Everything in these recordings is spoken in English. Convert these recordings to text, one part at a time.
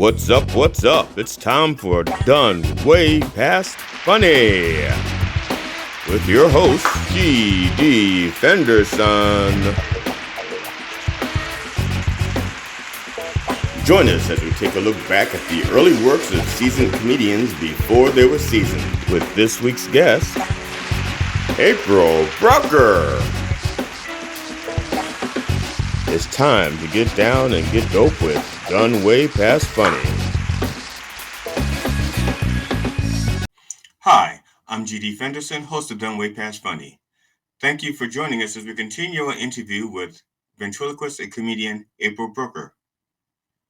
What's up, what's up? It's time for Done Way Past Funny with your host, G.D. Fenderson. Join us as we take a look back at the early works of seasoned comedians before they were seasoned with this week's guest, April Brucker. It's time to get down and get dope with Done Way Past Funny. Hi, I'm G.D. Fenderson, host of Done Way Past Funny. Thank you for joining us as we continue our interview with ventriloquist and comedian April Brucker.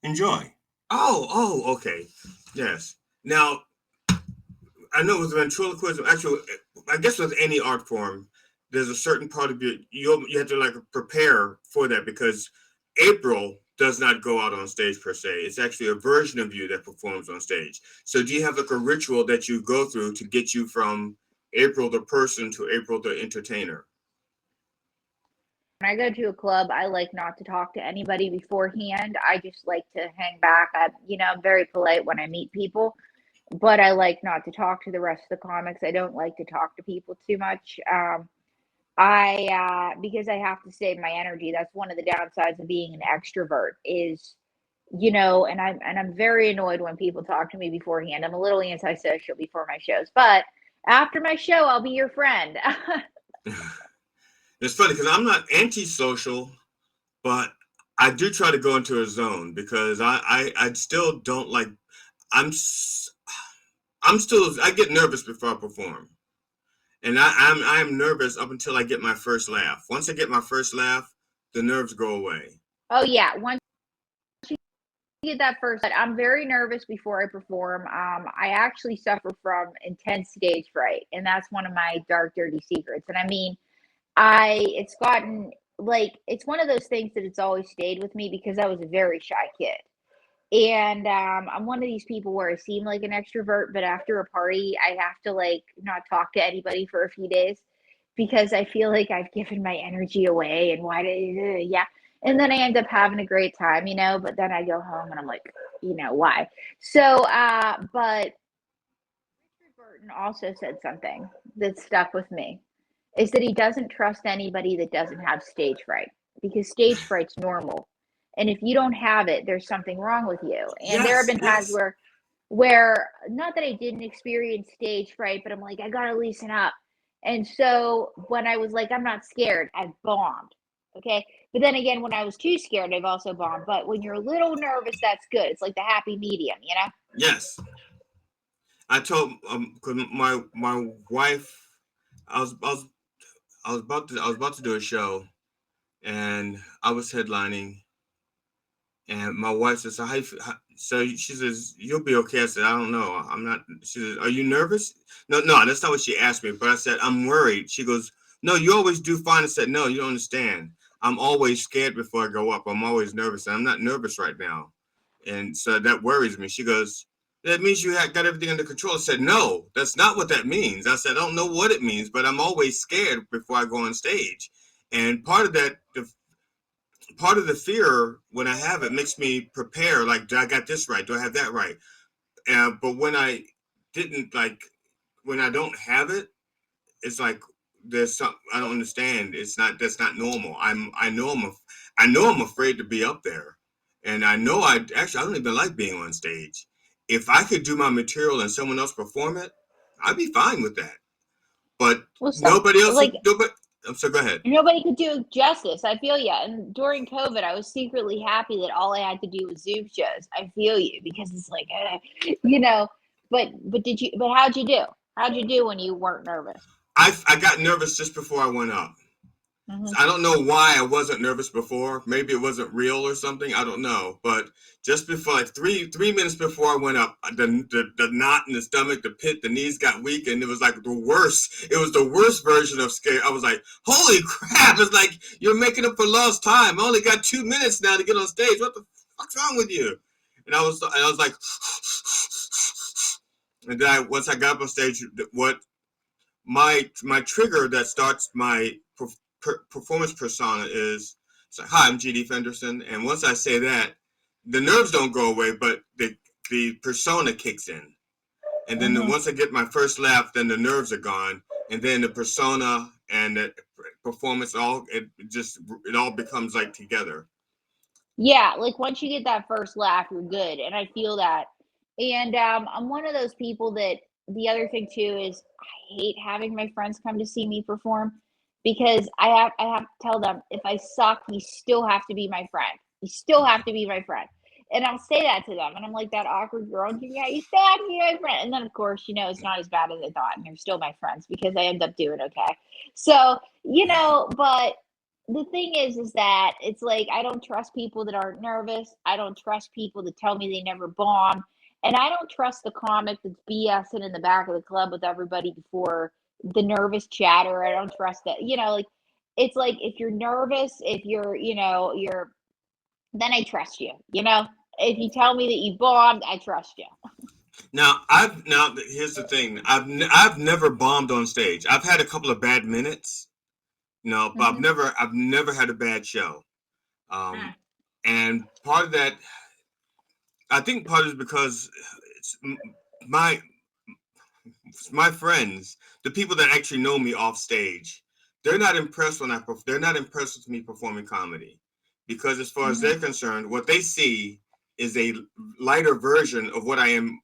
Enjoy. Okay. Yes. Now, I know with ventriloquism, actually, I guess with any art form, there's a certain part of you have to like prepare for that because April does not go out on stage per se. It's actually a version of you that performs on stage. So do you have like a ritual that you go through to get you from April the person to April the entertainer? When I go to a club, I like not to talk to anybody beforehand. I just like to hang back. I'm very polite when I meet people, but I like not to talk to the rest of the comics. I don't like to talk to people too much. Because I have to save my energy. That's one of the downsides of being an extrovert is, and I'm very annoyed when people talk to me beforehand. I'm a little antisocial before my shows, but after my show, I'll be your friend. It's funny because I'm not antisocial, but I do try to go into a zone because I still don't like, I'm still, I get nervous before I perform. And I'm nervous up until I get my first laugh. Once I get my first laugh, the nerves go away. Oh yeah, once you get that first, I'm very nervous before I perform. I actually suffer from intense stage fright, and that's one of my dark, dirty secrets. And I mean, it's gotten like it's one of those things that it's always stayed with me because I was a very shy kid. And I'm one of these people where I seem like an extrovert, but after a party, I have to like not talk to anybody for a few days because I feel like I've given my energy away. And yeah. And then I end up having a great time, but then I go home and I'm like, why? So, but Richard Burton also said something that stuck with me is that he doesn't trust anybody that doesn't have stage fright because stage fright's normal. And if you don't have it, there's something wrong with you. And there have been times where not that I didn't experience stage fright, but I'm like, I gotta loosen up. And so when I was like, I'm not scared, I've bombed. Okay. But then again, when I was too scared, I've also bombed. But when you're a little nervous, that's good. It's like the happy medium, Yes. I told my wife, I was about to do a show, and I was headlining, and my wife says, so she says, you'll be okay. I said, I don't know. I'm not. She says, are you nervous? No, that's not what she asked me. But I said, I'm worried. She goes, no, you always do fine. I said, no, you don't understand. I'm always scared before I go up. I'm always nervous. And I'm not nervous right now. And so that worries me. She goes, that means you got everything under control. I said, no, that's not what that means. I said, I don't know what it means, but I'm always scared before I go on stage. And part of the fear when I have it makes me prepare. Like, do I got this right? Do I have that right? But when I when I don't have it, it's like there's something I don't understand. That's not normal. I know I'm afraid to be up there, and I know I don't even like being on stage. If I could do my material and someone else perform it, I'd be fine with that. But nobody else. So go ahead. Nobody could do justice. I feel you. And during COVID, I was secretly happy that all I had to do was Zoom shows. I feel you because it's like, But how'd you do? How'd you do when you weren't nervous? I got nervous just before I went up. Mm-hmm. I don't know why I wasn't nervous before. Maybe it wasn't real or something. I don't know. But just before, like three minutes before I went up, the knot in the stomach, the pit, the knees got weak, and it was like the worst. It was the worst version of scare. I was like, "Holy crap!" It's like you're making up for lost time. I only got 2 minutes now to get on stage. What the fuck's wrong with you? And I was like, and then once I got up on stage, what my trigger that starts my performance persona is, so, hi, I'm G.D. Fenderson, and once I say that, the nerves don't go away, but the persona kicks in. And then once I get my first laugh, then the nerves are gone. And then the persona and the performance, it all becomes like together. Yeah, like once you get that first laugh, you're good. And I feel that. And I'm one of those people that the other thing too is I hate having my friends come to see me perform because I have to tell them if I suck, you still have to be my friend. You still have to be my friend. And I'll say that to them. And I'm like that awkward girl. And yeah, you still have to be my friend. And then of course, it's not as bad as I thought. And they're still my friends because I end up doing okay. So, but the thing is that it's like I don't trust people that aren't nervous. I don't trust people that tell me they never bomb. And I don't trust the comic that's BSing in the back of the club with everybody before the nervous chatter. I don't trust that. Like it's like if you're nervous, if you're then I trust you. If you tell me that you bombed, I trust you. Now here's the thing. I've never bombed on stage. I've had a couple of bad minutes. No, but I've never had a bad show. And part of that, I think part is because it's my friends, the people that actually know me off stage, they're not impressed they're not impressed with me performing comedy, because as far as they're concerned, what they see is a lighter version of what I am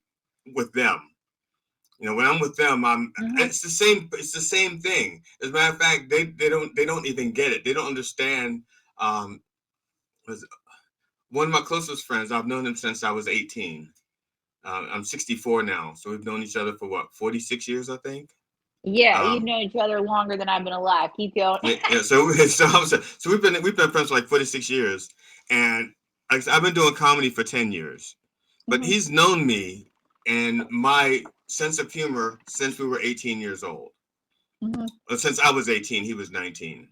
with them. When I'm with them, it's the same. It's the same thing. As a matter of fact, they don't even get it. They don't understand. One of my closest friends, I've known him since I was 18. I'm 64 now, so we've known each other for what, 46 years, I think. Yeah, you've known each other longer than I've been alive. Keep going. Yeah, so we've been friends for like 46 years, and I've been doing comedy for 10 years, but he's known me and my sense of humor since we were 18 years old. Since I was 18, he was 19.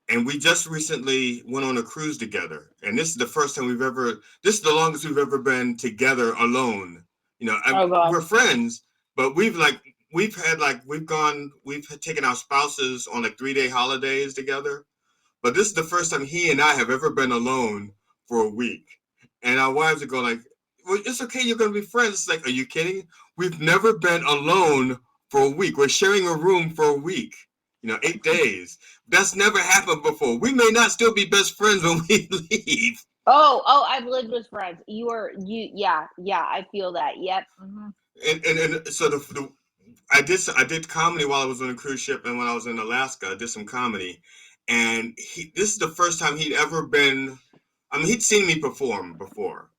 And we just recently went on a cruise together. And this is the first time this is the longest we've ever been together alone. We're friends, but we've taken our spouses on like 3-day holidays together. But this is the first time he and I have ever been alone for a week. And our wives are going like, well, it's okay, you're going to be friends. It's like, are you kidding? We've never been alone for a week. We're sharing a room for a week. 8 days. That's never happened before. We may not still be best friends when we leave. Oh, I've lived with friends. Yeah, I feel that. Yep. And so I did comedy while I was on a cruise ship, and when I was in Alaska, I did some comedy. And this is the first time he'd ever been. He'd seen me perform before,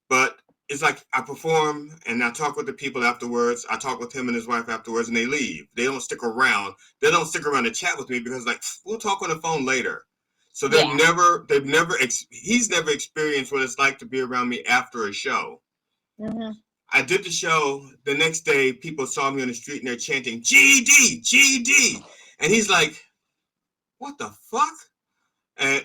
but it's like I perform and I talk with the people afterwards. I talk with him and his wife afterwards, and they leave. They don't stick around. They don't stick around to chat with me because we'll talk on the phone later. So he's never experienced what it's like to be around me after a show. I did the show. The next day, people saw me on the street and they're chanting GD, GD, and he's like, "What the fuck?" And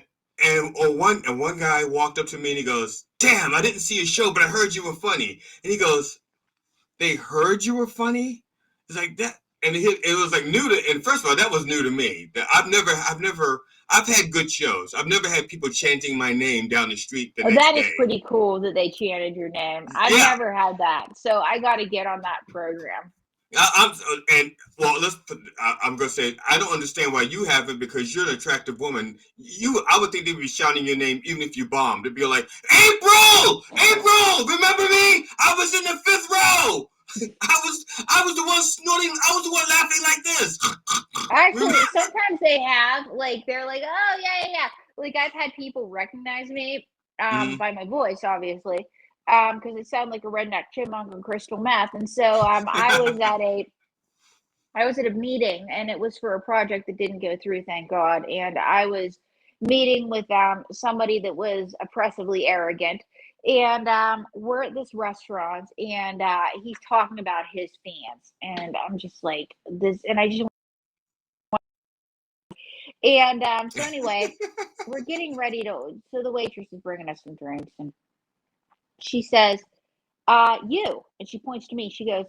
one guy walked up to me and he goes, "Damn, I didn't see your show, but I heard you were funny." And he goes, "They heard you were funny?" It's like that, and it was like new to. And first of all, that was new to me. I've had good shows. I've never had people chanting my name down the street. That is pretty cool that they chanted your name. I've never had that, so I got to get on that program. I'm gonna say I don't understand why you haven't, because you're an attractive woman. I would think they'd be shouting your name even if you bombed. They'd be like, April, remember me? I was in the 5th row. I was the one snorting. I was the one laughing like this. Actually, sometimes they have they're like, oh yeah. Like I've had people recognize me by my voice, obviously. Because it sounded like a redneck chipmunk on crystal meth. And so I was at a meeting, and it was for a project that didn't go through, thank God. And I was meeting with somebody that was oppressively arrogant. And we're at this restaurant, and he's talking about his fans. And I'm just like, this, and I just and so anyway, we're getting ready so the waitress is bringing us some drinks, and she says, you, and she points to me. She goes,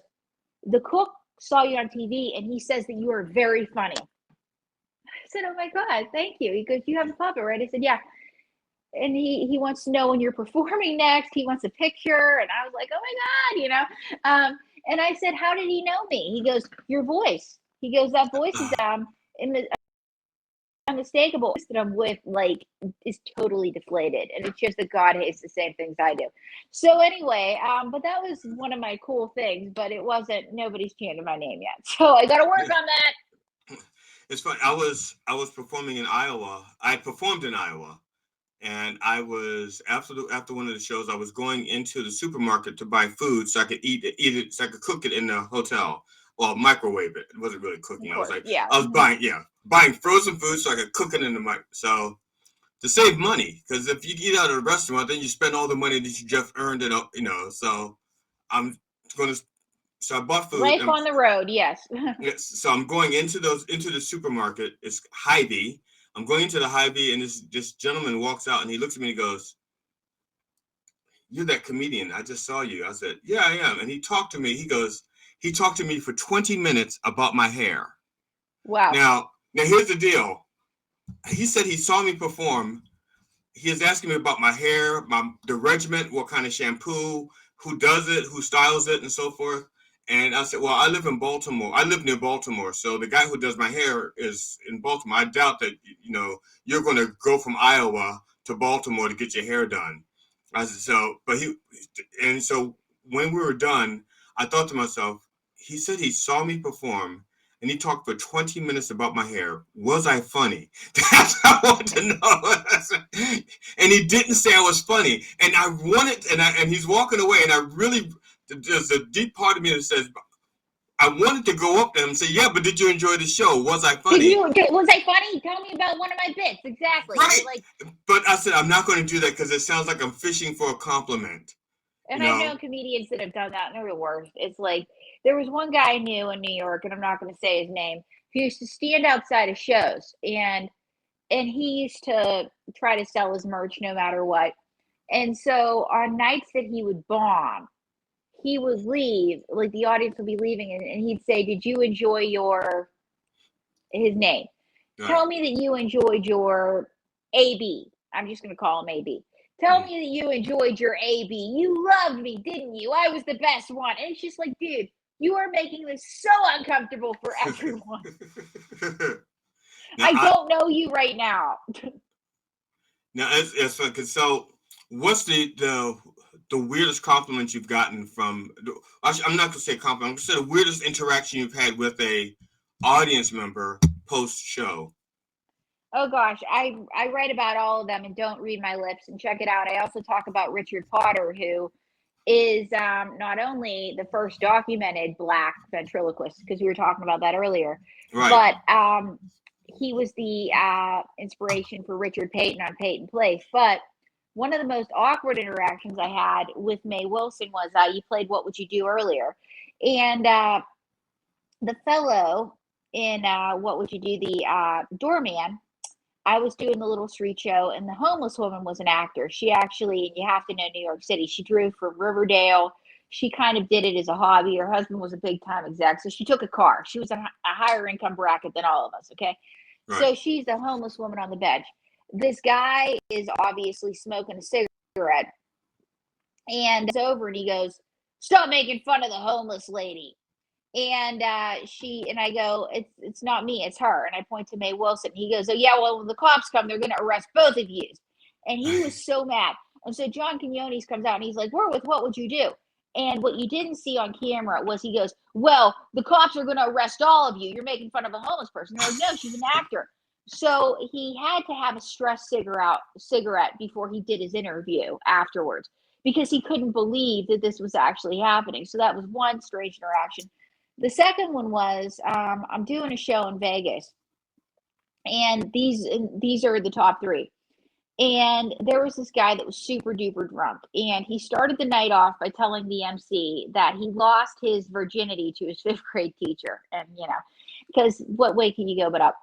the cook saw you on TV, and he says that you are very funny. I said, oh my God, thank you. He goes, you have a puppet, right? I said, yeah. and he wants to know when you're performing next. He wants a picture, and I was like, oh my God, and I said, how did he know me? He goes, your voice. He goes, that voice is unmistakable. That I'm with is totally deflated, and it's just that God hates the same things I do. So anyway, but that was one of my cool things, but it wasn't. Nobody's chanted my name yet, so I got to work on that. It's funny. I was performing in Iowa. I performed in Iowa, and I was after one of the shows. I was going into the supermarket to buy food so I could eat it, so I could cook it in the hotel. Well, microwave it. It wasn't really cooking. I was like, yeah. I was buying frozen food so I could cook it in the mic. So to save money, because if you eat out at a restaurant, then you spend all the money that you just earned it up, So I'm going to. So I bought food. Life on the road, yes. Yes. So I'm going into the supermarket. It's Hy-Vee. I'm going into the Hy-Vee, and this gentleman walks out, and he looks at me and he goes, "You're that comedian. I just saw you." I said, "Yeah, I am." And he talked to me. He talked to me for 20 minutes about my hair. Wow. Now here's the deal. He said he saw me perform. He is asking me about my hair, the regimen, what kind of shampoo, who does it, who styles it, and so forth. And I said, well, I live in Baltimore. I live near Baltimore. So the guy who does my hair is in Baltimore. I doubt that, you're going to go from Iowa to Baltimore to get your hair done. I said, so when we were done, I thought to myself, he said he saw me perform and he talked for 20 minutes about my hair. Was I funny? That's what I want to know. And he didn't say I was funny. And I wanted, and he's walking away, and I really, there's a deep part of me that says, I wanted to go up to him and say, yeah, but did you enjoy the show? Was I funny? Was I funny? Tell me about one of my bits. Exactly. Right. But I said, I'm not going to do that because it sounds like I'm fishing for a compliment. And I know comedians that have done that, and they're the worst. It's like, there was one guy I knew in New York, and I'm not going to say his name, who used to stand outside of shows, and he used to try to sell his merch no matter what. And so on nights that he would bomb, he would leave, like the audience would be leaving, and he'd say, did you enjoy his name? Right. Tell me that you enjoyed your AB. I'm just going to call him AB. Tell me that you enjoyed your AB. You loved me, didn't you? I was the best one. And it's just like, dude, you are making this so uncomfortable for everyone. I don't know you right now. Now, it's fun, because so what's the weirdest compliment you've gotten from, I'm not going to say compliment, I'm going to say the weirdest interaction you've had with a audience member post-show? Oh gosh, I write about all of them, and don't read my lips, and check it out. I also talk about Richard Potter, who is not only the first documented Black ventriloquist, because we were talking about that earlier, right, but he was the inspiration for Richard Payton on Peyton Place. But one of the most awkward interactions I had with Mae Wilson was, you played What Would You Do earlier, and the fellow in What Would You Do, the doorman, I was doing the little street show, and the homeless woman was an actor. She actually, you have to know New York City, she drove from Riverdale. She kind of did it as a hobby. Her husband was a big time exec, so she took a car. She was a higher income bracket than all of us, okay? Right. So she's the homeless woman on the bench. This guy is obviously smoking a cigarette, and it's over, and he goes, "Stop making fun of the homeless lady." And I go, it's not me, it's her. And I point to Mae Wilson. He goes, oh yeah, well, when the cops come, they're going to arrest both of you. And he was so mad. And so John Quinones comes out, and he's like, we're with What Would You Do? And what you didn't see on camera was he goes, well, the cops are going to arrest all of you. You're making fun of a homeless person. They're like, no, she's an actor. So he had to have a stress cigarette before he did his interview afterwards, because he couldn't believe that this was actually happening. So that was one strange interaction. The second one was, I'm doing a show in Vegas, and these are the top three. And there was this guy that was super duper drunk, and he started the night off by telling the MC that he lost his virginity to his 5th grade teacher. And, because what way can you go but up?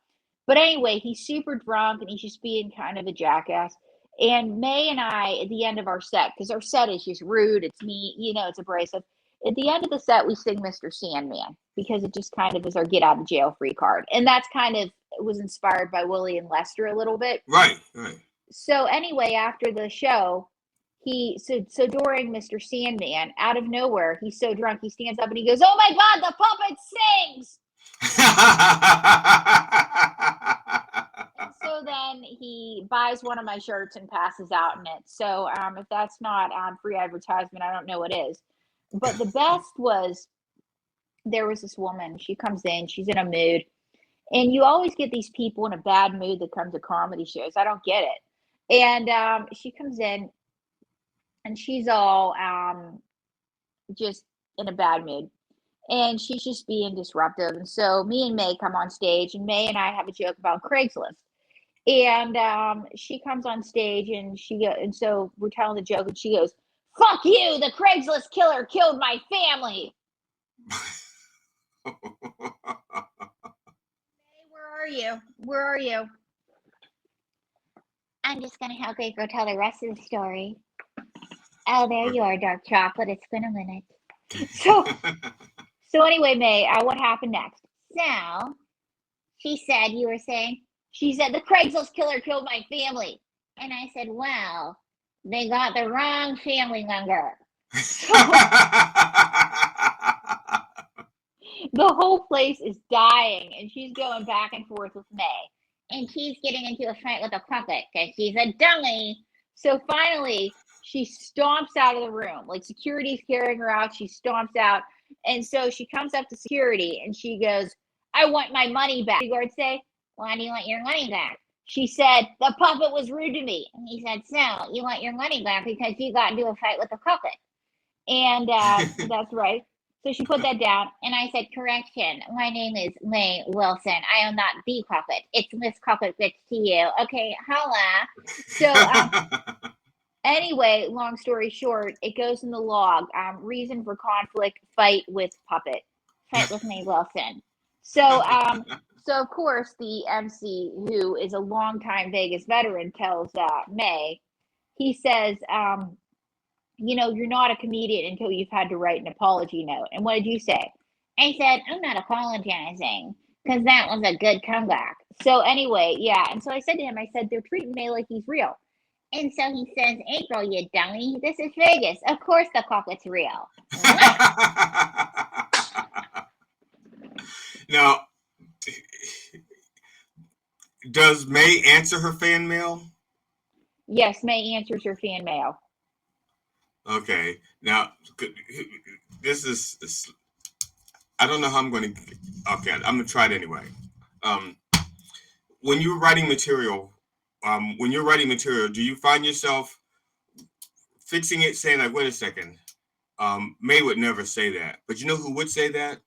But anyway, he's super drunk, and he's just being kind of a jackass. And Mae and I, at the end of our set, because our set is just rude, it's me, it's abrasive. At the end of the set, we sing Mr. Sandman, because it just kind of is our get out of jail free card. And that's kind of, it was inspired by Willie and Lester a little bit. Right. So anyway, after the show, so during Mr. Sandman, out of nowhere, he's so drunk, he stands up and he goes, "Oh my God, the puppet sings!" And so then he buys one of my shirts and passes out in it. So if that's not free advertisement, I don't know what is. But the best was there was this woman. She comes in, she's in a mood, and you always get these people in a bad mood that come to comedy shows. I don't get it. And she comes in, and she's all just in a bad mood, and she's just being disruptive. And so me and May come on stage, and May and I have a joke about Craigslist. And she comes on stage, and and so we're telling the joke, and she goes, "Fuck you! The Craigslist killer killed my family." Hey, where are you? Where are you? I'm just gonna help you go tell the rest of the story. Oh, there you are, dark chocolate. It's been a minute. So anyway, May, what happened next? So she said, you were saying, she said, the Craigslist killer killed my family. And I said, well, they got the wrong family member. So the whole place is dying, and she's going back and forth with May. And she's getting into a fight with a puppet because she's a dummy. So finally, she stomps out of the room. Like, security's carrying her out. She stomps out. And so she comes up to security, and she goes, "I want my money back." The guard say, "Why do you want your money back?" She said, "The puppet was rude to me." And he said, "So you want your money back because you got into a fight with the puppet." And so that's right. So she put that down, and I said, "Correction, my name is May Wilson. I am not the puppet. It's Miss Puppet Bitch to you. Okay, holla." So anyway, long story short, it goes in the log. Reason for conflict: fight with puppet, fight with May Wilson. So so of course the MC, who is a longtime Vegas veteran, tells May. He says, "You're not a comedian until you've had to write an apology note." And what did you say? I said, "I'm not apologizing because that was a good comeback." So anyway, yeah. And so I said to him, I said, "They're treating May like he's real." And so he says, "April, you dummy, this is Vegas. Of course the puppet's real." Now, does May answer her fan mail? Yes, May answers her fan mail. Okay. Now, this is, I don't know how I'm going to, okay, I'm going to try it anyway. When you're writing material, do you find yourself fixing it, saying like, wait a second, May would never say that. But you know who would say that?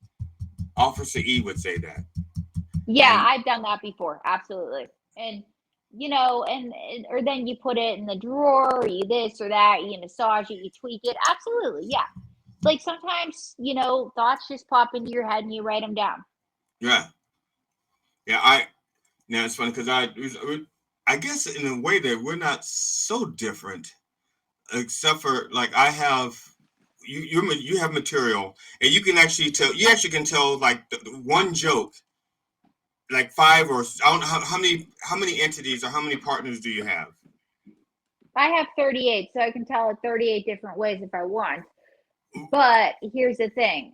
Officer E would say that. Yeah, and I've done that before. Absolutely. And, or then you put it in the drawer, or you this or that, you massage it, you tweak it. Absolutely. Yeah. Like sometimes, thoughts just pop into your head and you write them down. Yeah. Yeah. Now it's funny because I guess in a way that we're not so different, except for like I have, you have material, and you can actually tell. You actually can tell like one joke, like five or I don't know how many entities or how many partners do you have? I have 38, so I can tell it 38 different ways if I want. But here's the thing: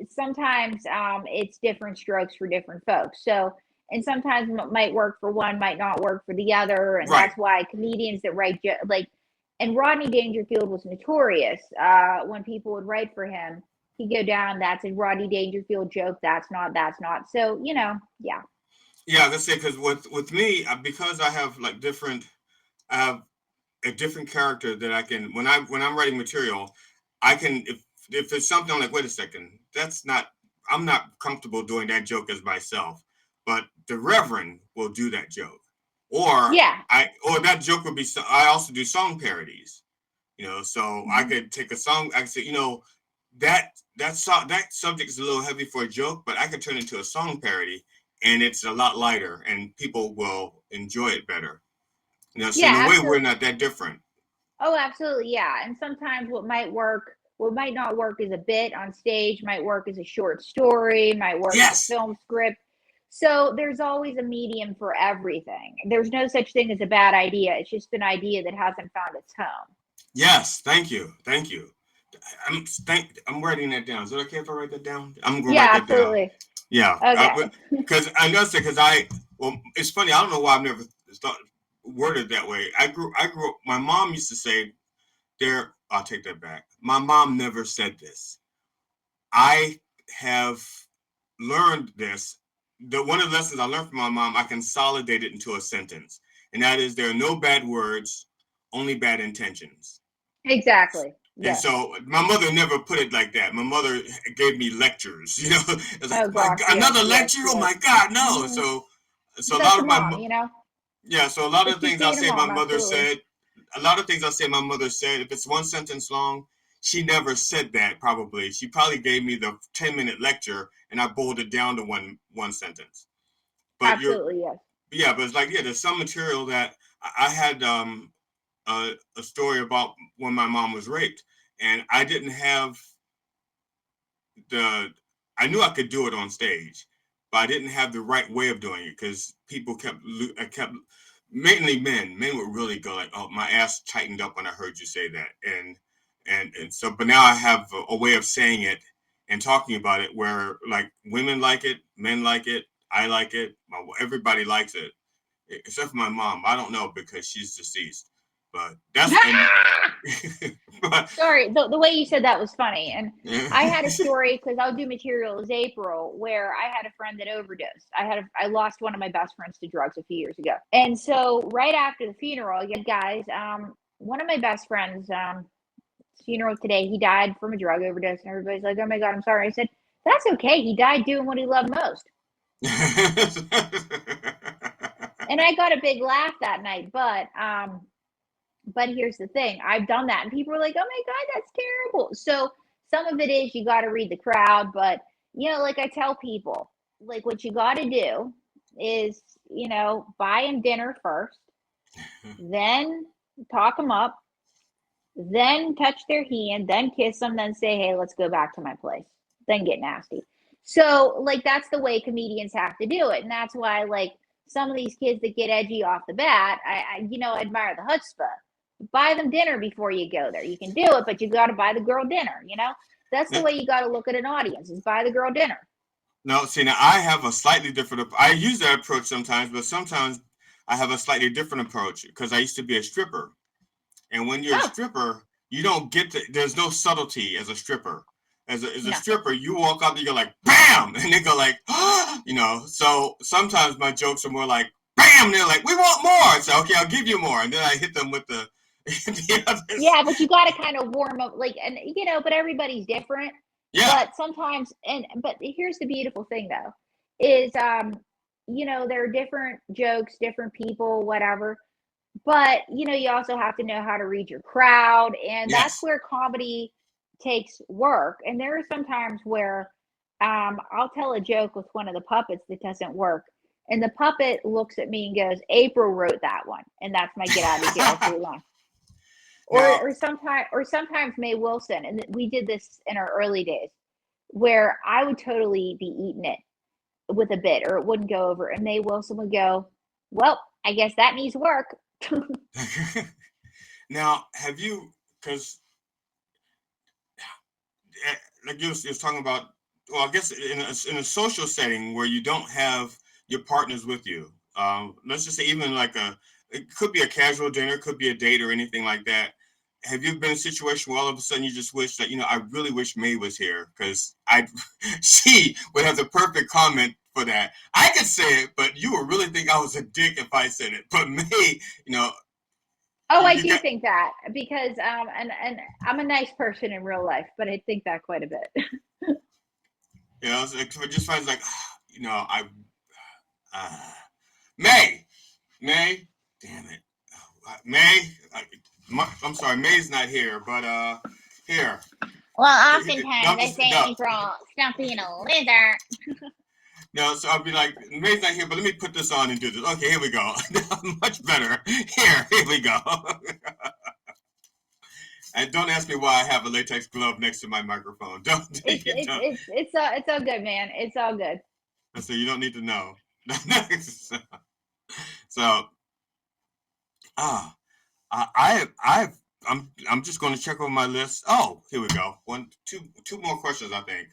sometimes it's different strokes for different folks. So, and sometimes it might work for one, might not work for the other, and Right. that's why comedians that write and Rodney Dangerfield was notorious when people would write for him. He'd go down, "That's a Rodney Dangerfield joke. That's not. So, yeah. Yeah, that's it. Because with me, because I have like I have a different character that I can when I'm writing material, I can if it's something I'm like, wait a second, I'm not comfortable doing that joke as myself, but the Reverend will do that joke, or Yeah. or that joke would be. I also do song parodies, so I could take a song. I could say, that subject is a little heavy for a joke, but I could turn it into a song parody, and it's a lot lighter, and people will enjoy it better. So in a way, we're not that different. Oh, absolutely. Yeah. And sometimes what might not work as a bit on stage, might work as a short story, might work as a film script. So there's always a medium for everything. There's no such thing as a bad idea. It's just an idea that hasn't found its home. Yes, thank you. I'm writing that down. Is it okay if I write that down? I'm gonna Yeah, write that down. absolutely. Yeah, Okay. because I noticed it. Well, it's funny. I don't know why I've never thought worded that way. I grew up. My mom used to say, "There." I'll take that back. My mom never said this. I have learned this. One of the lessons I learned from my mom, I consolidated into a sentence, and that is, there are no bad words, only bad intentions. Exactly. And Yes. so my mother never put it like that. My mother gave me lectures. It's like, Oh my gosh. God, Yes. another Yes. lecture? Oh Yes. my God, no. Hmm. So a That's lot a of mom. You know. so a lot of It's the just things I being a say my mom. mother Absolutely. said, a lot of things I say my mother said, if it's one sentence long, she never said that probably. She probably gave me the 10-minute lecture and I boiled it down to one sentence. But Absolutely. Yes. but it's like, yeah, there's some material that I had a story about when my mom was raped, and I didn't have the I knew I could do it on stage, but I didn't have the right way of doing it because people kept mainly men would really go like, oh, my ass tightened up when I heard you say that, and so, but now I have a way of saying it and talking about it where, like, women like it, men like it, I like it, everybody likes it except for my mom. I don't know because she's deceased, but that's and but, Sorry, the way you said that was funny. And yeah. I had a story because I'll do material as April where I had a friend that overdosed. I lost one of my best friends to drugs a few years ago. And so right after the funeral, you guys, one of my best friends, funeral today, he died from a drug overdose, and everybody's like, "Oh my God, I'm sorry." I said, "That's okay. He died doing what he loved most." And I got a big laugh that night, but here's the thing, I've done that and people are like, oh my God, that's terrible. So some of it is you got to read the crowd, but like I tell people, like what you got to do is buy them dinner first, then talk them up, then touch their hand, then kiss them, then say, hey, let's go back to my place, then get nasty. So like that's the way comedians have to do it, and that's why like some of these kids that get edgy off the bat, I admire the chutzpah. Buy them dinner before you go there. You can do it, but you got to buy the girl dinner. That's the way you got to look at an audience: is buy the girl dinner. No, see, now I have a slightly different. I use that approach sometimes, but sometimes I have a slightly different approach because I used to be a stripper, and when you're a Oh stripper, you don't get to. There's no subtlety as a stripper. As a no. stripper, you walk up and you go like bam, and they go like, So sometimes my jokes are more like bam. And they're like, we want more. So okay, I'll give you more, and then I hit them with the the others. Yeah, but you got to kind of warm up, like, and but everybody's different. Yeah. But sometimes, but here's the beautiful thing though, is there are different jokes, different people, whatever. But you also have to know how to read your crowd, and that's Yes. where comedy takes work. And there are some times where I'll tell a joke with one of the puppets that doesn't work. And the puppet looks at me and goes, April wrote that one. And that's my get out of jail free line. Now, Or sometimes May Wilson, and we did this in our early days, where I would totally be eating it with a bit, or it wouldn't go over, and May Wilson would go, "Well, I guess that needs work." now, have you? Because like you was talking about, well, I guess in a social setting where you don't have your partners with you, let's just say even like it could be a casual dinner, could be a date or anything like that. Have you been in a situation where all of a sudden you just wish that, I really wish May was here because she would have the perfect comment for that. I could say it, but you would really think I was a dick if I said it. But May, Oh, I you do got, think that because and I'm a nice person in real life, but I think that quite a bit. it just finds like, I uh, May. May, damn it, May. I'm sorry, May's not here, but here. Well, No, oftentimes I say April, stop being a lizard. no. So I'll be like, May's not here, but let me put this on and do this. Okay, here we go. Much better. Here we go. And don't ask me why I have a latex glove next to my microphone. Don't. It's Don't. it's it's it's all good, man. It's all good. So you don't need to know. So, I'm just going to check on my list. Oh, here we go. Two more questions, I think.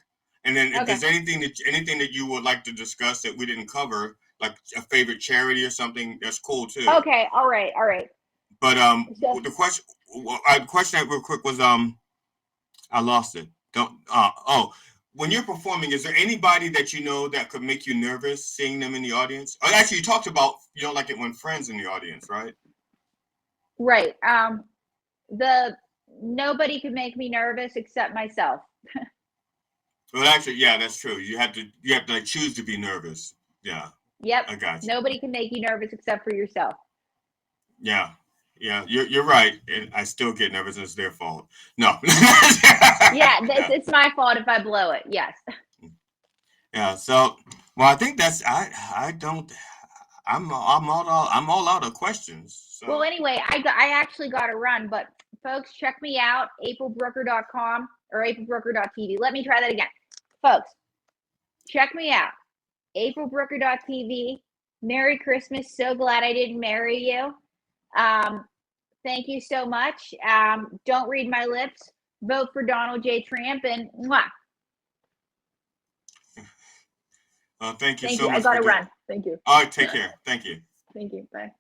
And then if there's anything that you would like to discuss that we didn't cover, like a favorite charity or something, that's cool too. Okay. All right. But the question real quick was I lost it. When you're performing, is there anybody that you know that could make you nervous seeing them in the audience? Oh, actually, you talked about you don't like it when friends in the audience, right? Right. Nobody could make me nervous except myself. Well, actually, yeah, that's true. You have to like choose to be nervous. Yeah. Yep. I got you. Nobody can make you nervous except for yourself. Yeah. You're right, and I still get nervous, and it's their fault. No. Yeah, it's my fault if I blow it. Yes. Yeah. So, well, I think that's I'm all out of questions. So. Well, anyway, I actually got to run, but folks, check me out, aprilbrucker.com or aprilbrucker.tv. Let me try that again. Folks, check me out, aprilbrucker.tv. Merry Christmas. So glad I didn't marry you. Thank you so much. Don't read my lips. Vote for Donald J. Trump, and mwah. Thank you so much. I got to run. Thank you. All right, take care. Thank you. Thank you. Bye.